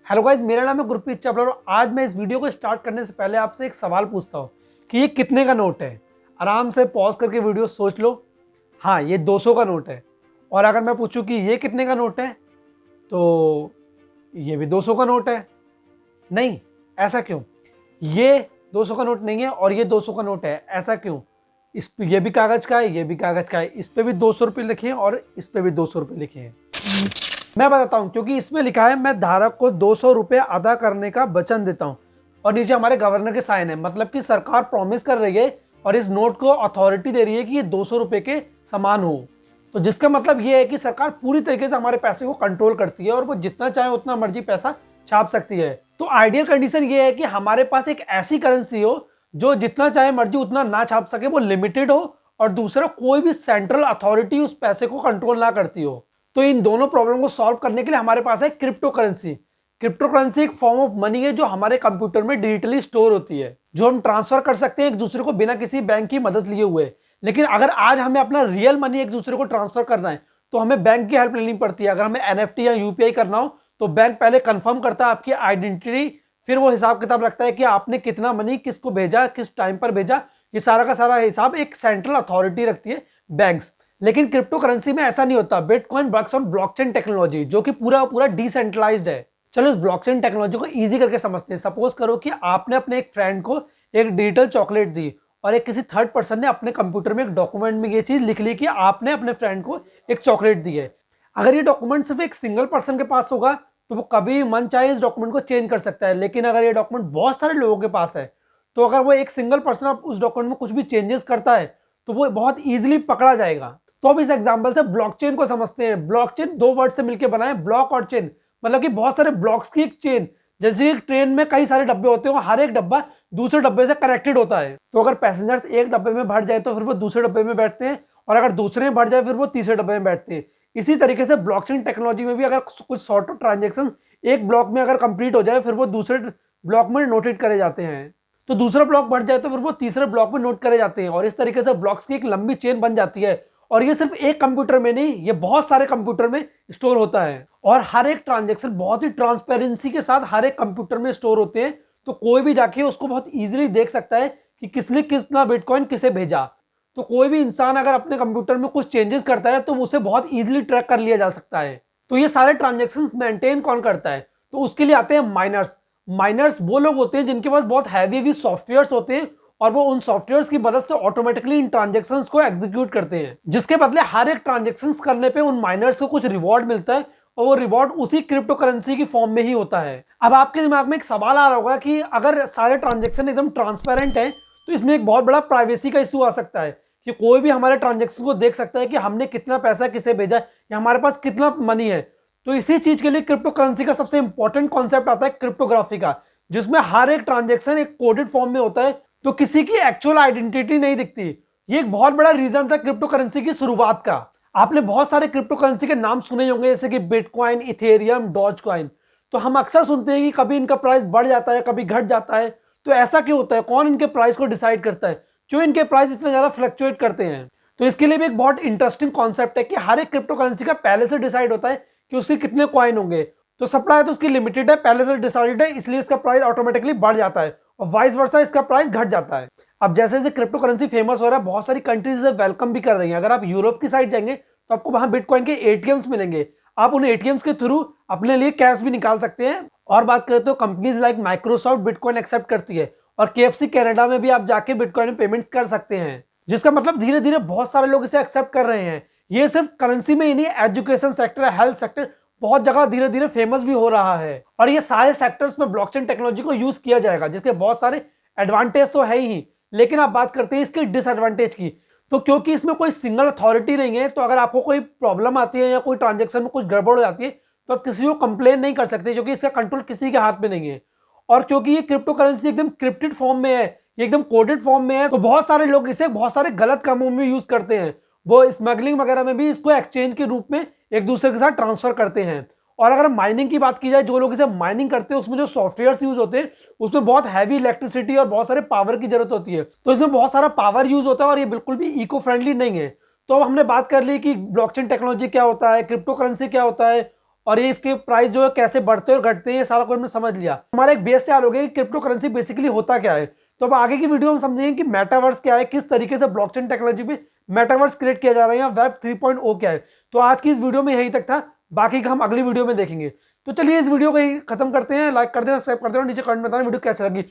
Hello guys, मेरा नाम है गुरप्रीत चावला और आज मैं इस वीडियो को स्टार्ट करने से पहले आपसे एक सवाल पूछता हूँ कि ये कितने का नोट है। आराम से पॉज करके वीडियो सोच लो। हाँ, ये 200 का नोट है। और अगर मैं पूछूं कि ये कितने का नोट है तो ये भी 200 का नोट है। नहीं, ऐसा क्यों? ये 200 का नोट नहीं है और ये 200 का नोट है, ऐसा क्यों? ये भी कागज का है, ये भी कागज का है। इस पे भी 200 रुपये लिखे हैं और इस पे भी 200 रुपये लिखे हैं। मैं बताता हूं, क्योंकि इसमें लिखा है मैं धारक को 200 रुपये अदा करने का वचन देता हूं और नीचे हमारे गवर्नर के साइन है। मतलब कि सरकार प्रॉमिस कर रही है और इस नोट को अथॉरिटी दे रही है कि ये 200 रुपये के समान हो। तो जिसका मतलब ये है कि सरकार पूरी तरीके से हमारे पैसे को कंट्रोल करती है और वो जितना चाहे उतना मर्जी पैसा छाप सकती है। तो आइडियल कंडीशन ये है कि हमारे पास एक ऐसी करेंसी हो जो जितना चाहे मर्जी उतना ना छाप सके, वो लिमिटेड हो, और दूसरा कोई भी सेंट्रल अथॉरिटी उस पैसे को कंट्रोल ना करती हो। तो इन दोनों प्रॉब्लम को सॉल्व करने के लिए हमारे पास है क्रिप्टो करेंसी। क्रिप्टो करेंसी एक फॉर्म ऑफ मनी है जो हमारे कंप्यूटर में डिजिटली स्टोर होती है, जो हम ट्रांसफर कर सकते हैं एक दूसरे को बिना किसी बैंक की मदद लिए हुए। लेकिन अगर आज हमें अपना रियल मनी एक दूसरे को ट्रांसफर करना है तो हमें बैंक की हेल्प लेनी पड़ती है। अगर हमें एनएफटी या यूपीआई करना हो तो बैंक पहले कंफर्म करता है आपकी आइडेंटिटी, फिर वो हिसाब किताब रखता है कि आपने कितना मनी किसको भेजा, किस टाइम पर भेजा। ये सारा का सारा हिसाब एक सेंट्रल अथॉरिटी रखती है, बैंक्स। लेकिन क्रिप्टो करेंसी में ऐसा नहीं होता। Bitcoin works on blockchain technology, जो कि पूरा पूरा डिसेंट्रलाइज्ड है। चलो इस ब्लॉकचेन टेक्नोलॉजी को इजी करके समझते हैं। सपोज करो कि आपने अपने एक फ्रेंड को एक डिजिटल चॉकलेट दी और एक किसी थर्ड पर्सन ने अपने कंप्यूटर में एक डॉक्यूमेंट में ये चीज लिख ली कि आपने अपने फ्रेंड को एक चॉकलेट दी है। अगर ये डॉक्यूमेंट सिर्फ एक सिंगल पर्सन के पास होगा तो वो कभी मन चाहे इस डॉक्यूमेंट को चेंज कर सकता है। लेकिन अगर ये डॉक्यूमेंट बहुत सारे लोगों के पास है तो अगर वो एक सिंगल पर्सन उस डॉक्यूमेंट में कुछ भी चेंजेस करता है तो वो बहुत ईजिली पकड़ा जाएगा। तो अब इस एग्जांपल से ब्लॉकचेन को समझते हैं। ब्लॉकचेन दो वर्ड से मिलकर बना है, ब्लॉक और चेन। मतलब कि बहुत सारे ब्लॉक्स की एक चेन। जैसे एक ट्रेन में कई सारे डब्बे होते हैं, हर एक डब्बा दूसरे डब्बे से कनेक्टेड होता है। तो अगर पैसेंजर्स एक डब्बे में भर जाए तो फिर वो दूसरे डब्बे में बैठते हैं, और अगर दूसरे में भर जाए फिर वो तीसरे डब्बे में बैठते हैं। इसी तरीके से ब्लॉकचेन टेक्नोलॉजी में भी अगर कुछ सॉर्ट ऑफ ट्रांजेक्शन एक ब्लॉक में अगर कंप्लीट हो जाए फिर वो दूसरे ब्लॉक में नोटेट करे जाते हैं। तो दूसरा ब्लॉक बढ़ जाए तो फिर वो तीसरे ब्लॉक में नोट करे जाते हैं, और इस तरीके से ब्लॉक्स की एक लंबी चेन बन जाती है। और ये सिर्फ एक कंप्यूटर में नहीं, ये बहुत सारे कंप्यूटर में स्टोर होता है, और हर एक ट्रांजैक्शन बहुत ही ट्रांसपेरेंसी के साथ हर एक कंप्यूटर में स्टोर होते हैं। तो कोई भी जाके उसको बहुत इजीली देख सकता है कि किसने कितना बिटकॉइन किसे भेजा। तो कोई भी इंसान अगर अपने कंप्यूटर में कुछ चेंजेस करता है तो उसे बहुत इजीली ट्रैक कर लिया जा सकता है। तो ये सारे ट्रांजेक्शन मेंटेन कौन करता है? तो उसके लिए आते हैं माइनर्स। माइनर्स वो लोग होते हैं जिनके पास बहुत हैवी सॉफ्टवेयर्स होते हैं, और वो उन सॉफ्टवेयर्स की मदद से ऑटोमेटिकली इन ट्रांजैक्शंस को एग्जीक्यूट करते हैं, जिसके बदले हर एक ट्रांजैक्शंस करने पे उन माइनर्स को कुछ रिवॉर्ड मिलता है, और वो रिवॉर्ड उसी क्रिप्टो करेंसी की फॉर्म में ही होता है। अब आपके दिमाग में एक सवाल आ रहा होगा कि अगर सारे ट्रांजैक्शन एकदम ट्रांसपेरेंट है तो इसमें एक बहुत बड़ा प्राइवेसी का इशू आ सकता है कि कोई भी हमारे ट्रांजैक्शन को देख सकता है कि हमने कितना पैसा किसे भेजा या हमारे पास कितना मनी है। तो इसी चीज के लिए क्रिप्टो करेंसी का सबसे इंपॉर्टेंट कॉन्सेप्ट आता है क्रिप्टोग्राफी का, जिसमें हर एक ट्रांजैक्शन एक कोडेड फॉर्म में होता है, तो किसी की एक्चुअल आइडेंटिटी नहीं दिखती। ये एक बहुत बड़ा रीजन था क्रिप्टो करेंसी की शुरुआत का। आपने बहुत सारे क्रिप्टो करेंसी के नाम सुने होंगे, जैसे कि बिटकॉइन, इथेरियम, डॉज कॉइन। तो हम अक्सर सुनते हैं कि कभी इनका प्राइस बढ़ जाता है, कभी घट जाता है। तो ऐसा क्यों होता है? कौन इनके प्राइस को डिसाइड करता है? क्यों इनके प्राइस इतना ज्यादा फ्लक्चुएट करते हैं? तो इसके लिए भी एक बहुत इंटरेस्टिंग कॉन्सेप्ट है कि हर एक क्रिप्टो करेंसी का पहले से डिसाइड होता है कि उसके कितने कॉइन होंगे। तो सप्लाई तो उसकी लिमिटेड है, पहले से डिसाइडेड है, इसलिए इसका प्राइस ऑटोमेटिकली बढ़ जाता है, और वाइस वर्सा इसका प्राइस घट जाता है। अब जैसे जैसे क्रिप्टो करेंसी फेमस हो रहा है, बहुत सारी कंट्रीज इसे वेलकम भी कर रही हैं। अगर आप यूरोप की साइड जाएंगे तो आपको वहां बिटकॉइन के एटीएम्स मिलेंगे। आप उन एटीएम्स के थ्रू अपने लिए कैश भी निकाल सकते हैं। और बात करें तो companies like Microsoft bitcoin accept करती है, और केएफसी कनाडा में भी आप जाके बिटकॉइन में पेमेंट्स कर सकते हैं, जिसका मतलब धीरे धीरे बहुत सारे लोग इसे एक्सेप्ट कर रहे हैं। ये सिर्फ करेंसी में ही नहीं, एजुकेशन सेक्टर, हेल्थ सेक्टर, बहुत जगह धीरे धीरे फेमस भी हो रहा है। और ये सारे सेक्टर्स में ब्लॉकचेन टेक्नोलॉजी को यूज किया जाएगा, जिसके बहुत सारे एडवांटेज तो है ही। लेकिन आप बात करते हैं इसके डिसएडवांटेज की। तो क्योंकि इसमें कोई सिंगल अथॉरिटी नहीं है, तो अगर आपको कोई प्रॉब्लम आती है या कोई ट्रांजेक्शन में कुछ गड़बड़ हो जाती है तो आप किसी को कंप्लेन नहीं कर सकते, क्योंकि इसका कंट्रोल किसी के हाथ में नहीं है। और क्योंकि ये क्रिप्टो करेंसी एकदम क्रिप्टेड फॉर्म में है, ये एकदम कोडेड फॉर्म में है, तो बहुत सारे लोग इसे बहुत सारे गलत कामों में यूज करते हैं। वो स्मगलिंग वगैरह में भी इसको एक्सचेंज के रूप में एक दूसरे के साथ ट्रांसफर करते हैं। और अगर माइनिंग की बात की जाए, जो लोग इसे माइनिंग करते हैं उसमें जो सॉफ्टवेयर यूज होते हैं उसमें बहुत हैवी इलेक्ट्रिसिटी और बहुत सारे पावर की जरूरत होती है, तो इसमें बहुत सारा पावर यूज होता है, और ये बिल्कुल भी इको फ्रेंडली नहीं है। तो अब हमने बात कर ली कि ब्लॉकचेन टेक्नोलॉजी क्या होता है, क्रिप्टो करेंसी क्या होता है, और ये इसके प्राइस जो है कैसे बढ़ते और घटते हैं, ये सारा कुछ हमने समझ लिया। हमारा एक बेस तैयार हो गया कि क्रिप्टो करेंसी बेसिकली होता क्या है। तो अब आगे की वीडियो हम समझेंगे कि मेटावर्स क्या है, किस तरीके से ब्लॉकचेन टेक्नोलॉजी पे मेटावर्स क्रिएट किया जा रहा है, या वेब 3.0 क्या है। तो आज की इस वीडियो में यहीं तक था, बाकी का हम अगली वीडियो में देखेंगे। तो चलिए इस वीडियो को खत्म करते हैं। लाइक कर देना, सब्सक्राइब कर देना, नीचे कमेंट में बताना वीडियो कैसे लगी।